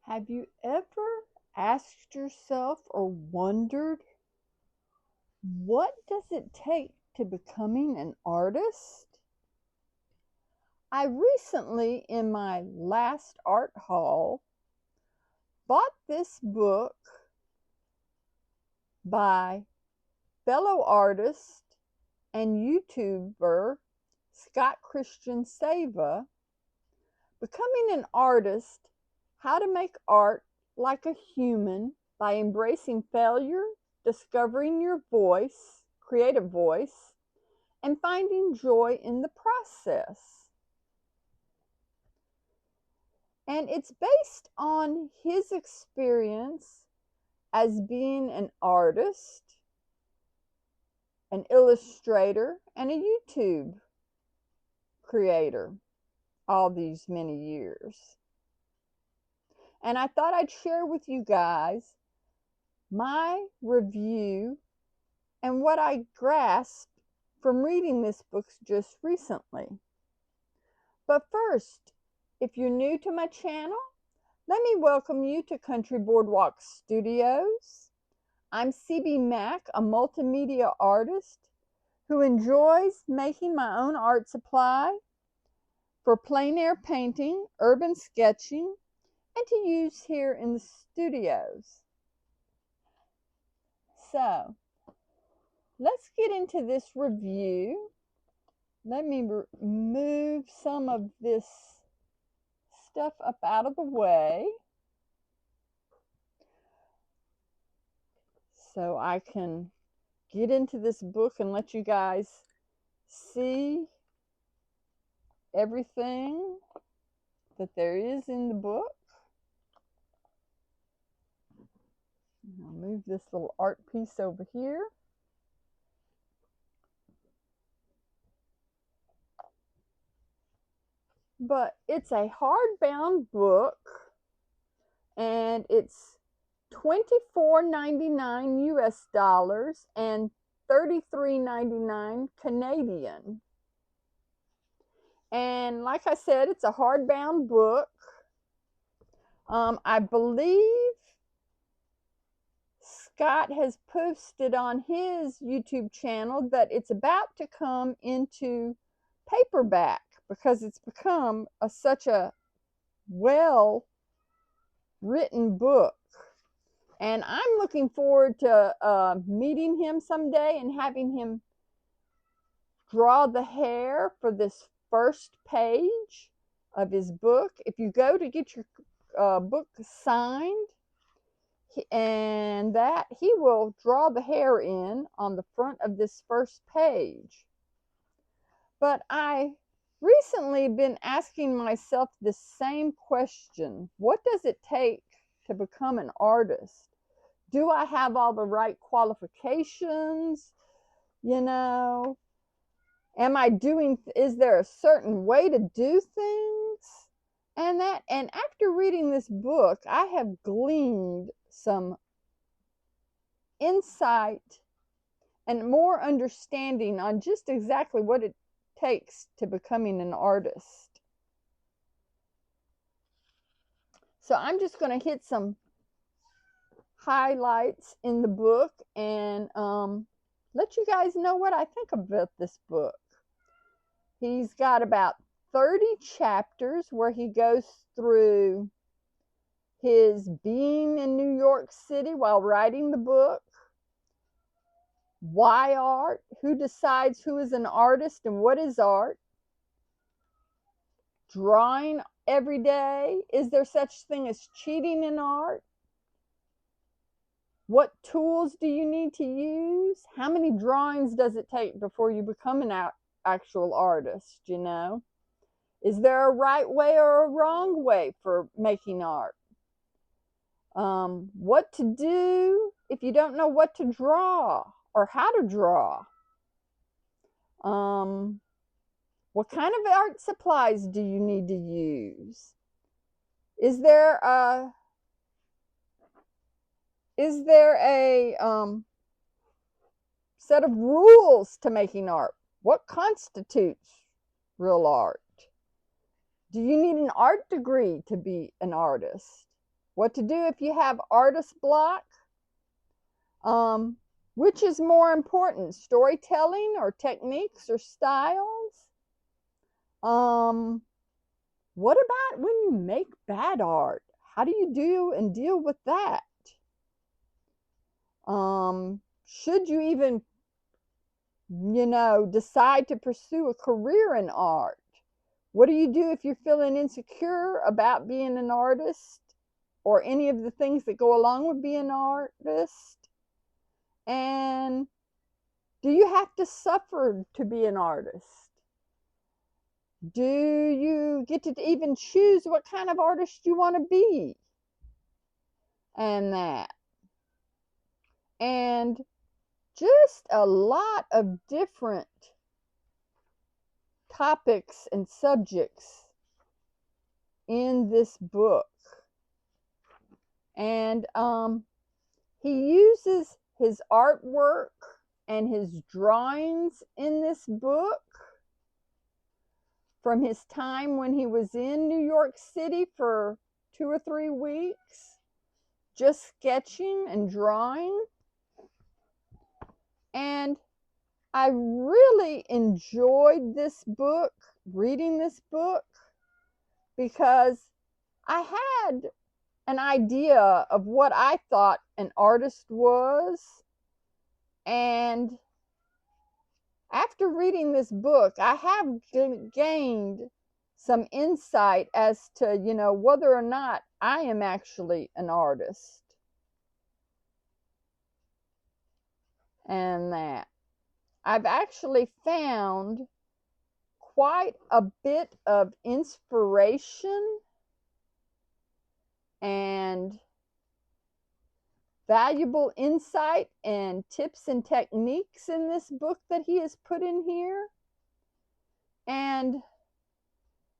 Have you ever asked yourself or wondered, what does it take to becoming an artist? I recently, in my last art haul, bought this book by fellow artist and YouTuber Scott Christian Sava, Becoming an Artist: How to Make Art Like a Human by Embracing Failure, Discovering Your Voice, Creative Voice, and Finding Joy in the Process. And it's based on his experience as being an artist, an illustrator, and a YouTube creator all these many years. And I thought I'd share with you guys my review and what I grasped from reading this book just recently. But first, if you're new to my channel, let me welcome you to Countryboardwalkstudios. I'm CB Mack, a multimedia artist who enjoys making my own art supply for plein air painting, urban sketching, and to use here in the studios. So, let's get into this review. Let me move some of this stuff up out of the way so I can get into this book and let you guys see everything that there is in the book. I'll move this little art piece over here. But it's a hardbound book, and it's $24.99 US dollars and $33.99 Canadian. And like I said, it's a hardbound book. I believe Scott has posted on his YouTube channel that it's about to come into paperback because it's become such a well-written book. And I'm looking forward to meeting him someday and having him draw the hair for this first page of his book. If you go to get your book signed, and that he will draw the hair in on the front of this first page. But I recently been asking myself the same question. What does it take to become an artist? Do I have all the right qualifications? You know, is there a certain way to do things? And after reading this book, I have gleaned some insight and more understanding on just exactly what it takes to becoming an artist. So I'm just going to hit some highlights in the book and let you guys know what I think about this book. He's got about 30 chapters where he goes through his being in New York City while writing the book, why art, who decides who is an artist and what is art, drawing every day, is there such thing as cheating in art, what tools do you need to use, how many drawings does it take before you become an actual artist, you know, is there a right way or a wrong way for making art? What to do if you don't know what to draw or how to draw. What kind of art supplies do you need to use? Is there a set of rules to making art? What constitutes real art? Do you need an art degree to be an artist? what to do if you have artist block. Which is more important, storytelling or techniques or styles? What about when you make bad art? How do you do and deal with that? Should you even, decide to pursue a career in art? What do you do if you're feeling insecure about being an artist or any of the things that go along with being an artist? And do you have to suffer to be an artist? Do you get to even choose what kind of artist you want to be? And that. And just a lot of different topics and subjects in this book. And he uses his artwork and his drawings in this book from his time when he was in New York City for 2 or 3 weeks, just sketching and drawing. And I really enjoyed this book, reading this book, because I had an idea of what I thought an artist was. And after reading this book, I have gained some insight as to, whether or not I am actually an artist. And that. I've actually found quite a bit of inspiration and valuable insight and tips and techniques in this book that he has put in here. And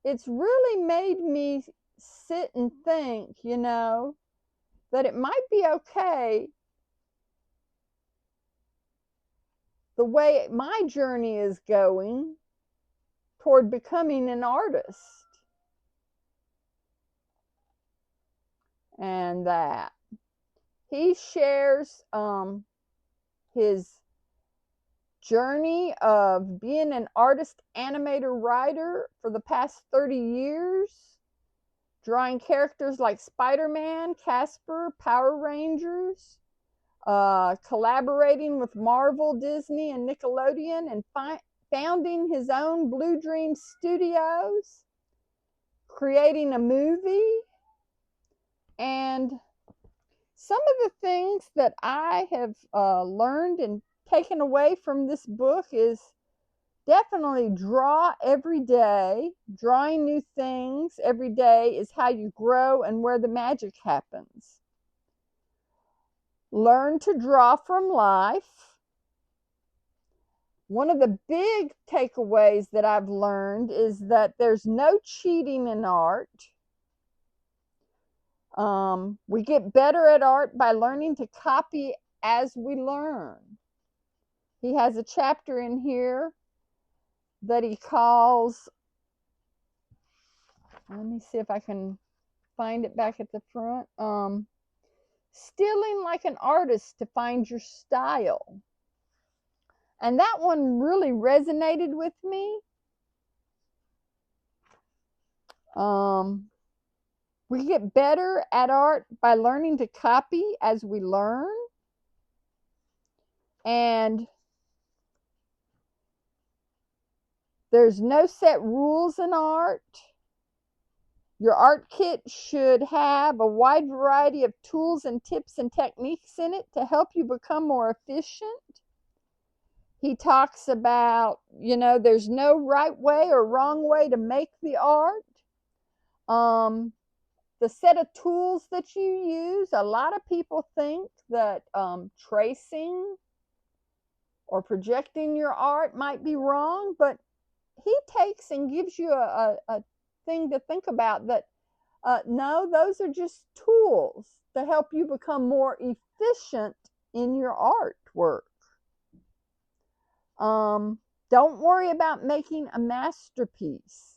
it's really made me sit and think, that it might be okay the way my journey is going toward becoming an artist. And that. He shares his journey of being an artist, animator, writer for the past 30 years, drawing characters like Spider-Man, Casper, Power Rangers, collaborating with Marvel, Disney, and Nickelodeon, and founding his own Blue Dream Studios, creating a movie. And some of the things that I have learned and taken away from this book is definitely draw every day. Drawing new things every day is how you grow and where the magic happens. Learn to draw from life. One of the big takeaways that I've learned is that there's no cheating in art. We get better at art by learning to copy as we learn. He has a chapter in here that he calls, let me see if I can find it back at the front, Stealing Like an Artist to Find Your Style. And that one really resonated with me. We get better at art by learning to copy as we learn. And there's no set rules in art. Your art kit should have a wide variety of tools and tips and techniques in it to help you become more efficient. He talks about, there's no right way or wrong way to make the art. The set of tools that you use, a lot of people think that tracing or projecting your art might be wrong, but he takes and gives you a thing to think about that, no, those are just tools to help you become more efficient in your artwork. Don't worry about making a masterpiece.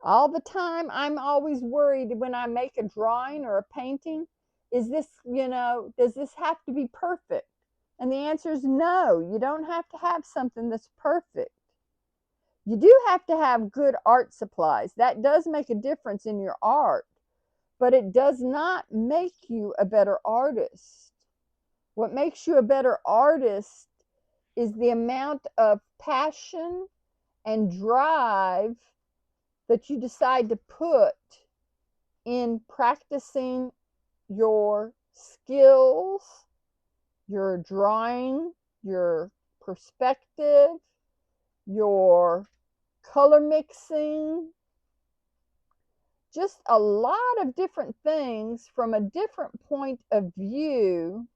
All the time, I'm always worried when I make a drawing or a painting, is this, does this have to be perfect? And the answer is no, you don't have to have something that's perfect. You do have to have good art supplies. That does make a difference in your art, but it does not make you a better artist. What makes you a better artist is the amount of passion and drive that you decide to put in practicing your skills, your drawing, your perspective, your color mixing, just a lot of different things from a different point of view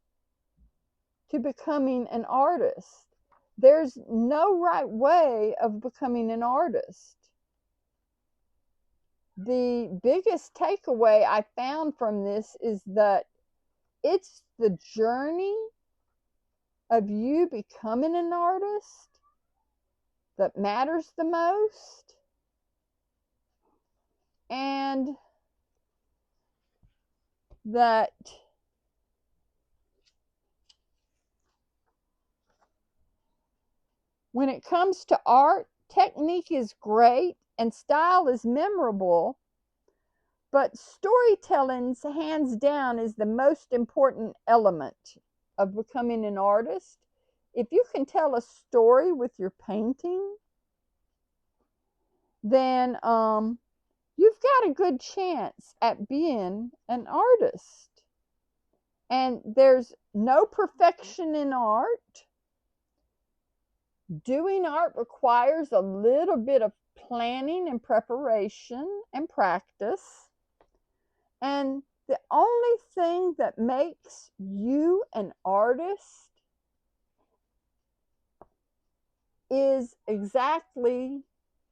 to becoming an artist. There's no right way of becoming an artist. The biggest takeaway I found from this is that it's the journey of you becoming an artist that matters the most. And that when it comes to art, technique is great and style is memorable, but storytelling, hands down, is the most important element of becoming an artist. If you can tell a story with your painting, then you've got a good chance at being an artist. And there's no perfection in art. Doing art requires a little bit of planning and preparation and practice. And the only thing that makes you an artist is exactly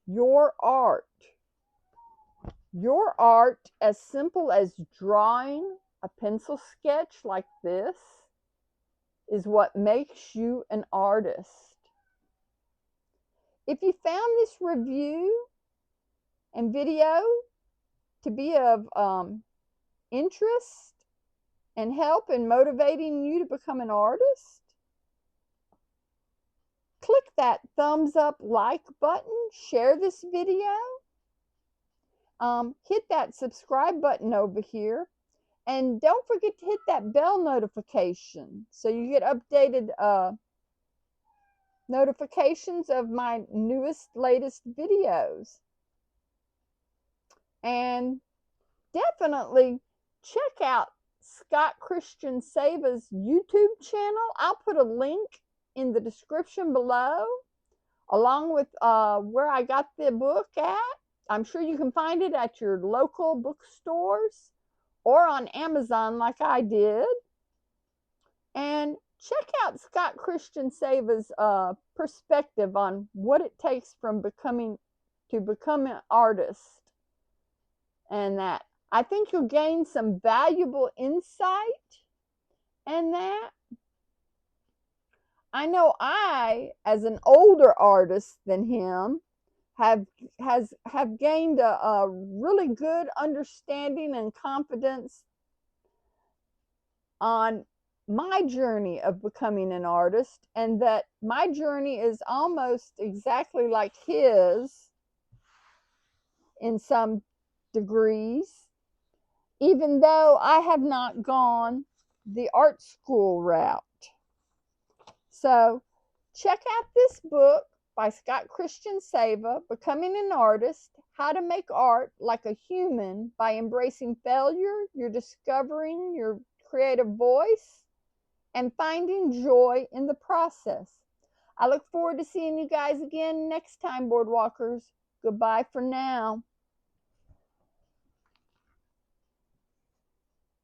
your art. Your art, as simple as drawing a pencil sketch like this, is what makes you an artist. If you found this review and video to be of interest and help in motivating you to become an artist, click that thumbs up like button, share this video, hit that subscribe button over here, and don't forget to hit that bell notification so you get updated notifications of my latest videos. And definitely check out Scott Christian Sava's YouTube channel. I'll put a link in the description below, along with where I got the book at. I'm sure you can find it at your local bookstores or on Amazon like I did. And check out Scott Christian Sava's perspective on what it takes to become an artist. And that I think you'll gain some valuable insight in that. I know I, as an older artist than him, have gained a really good understanding and confidence on my journey of becoming an artist, and that my journey is almost exactly like his in some degrees, even though I have not gone the art school route. So check out this book by Scott Christian Sava, Becoming an Artist, How to Make Art Like a Human by Embracing Failure, You're Discovering Your Creative Voice, and Finding Joy in the Process. I look forward to seeing you guys again next time, Boardwalkers. Goodbye for now.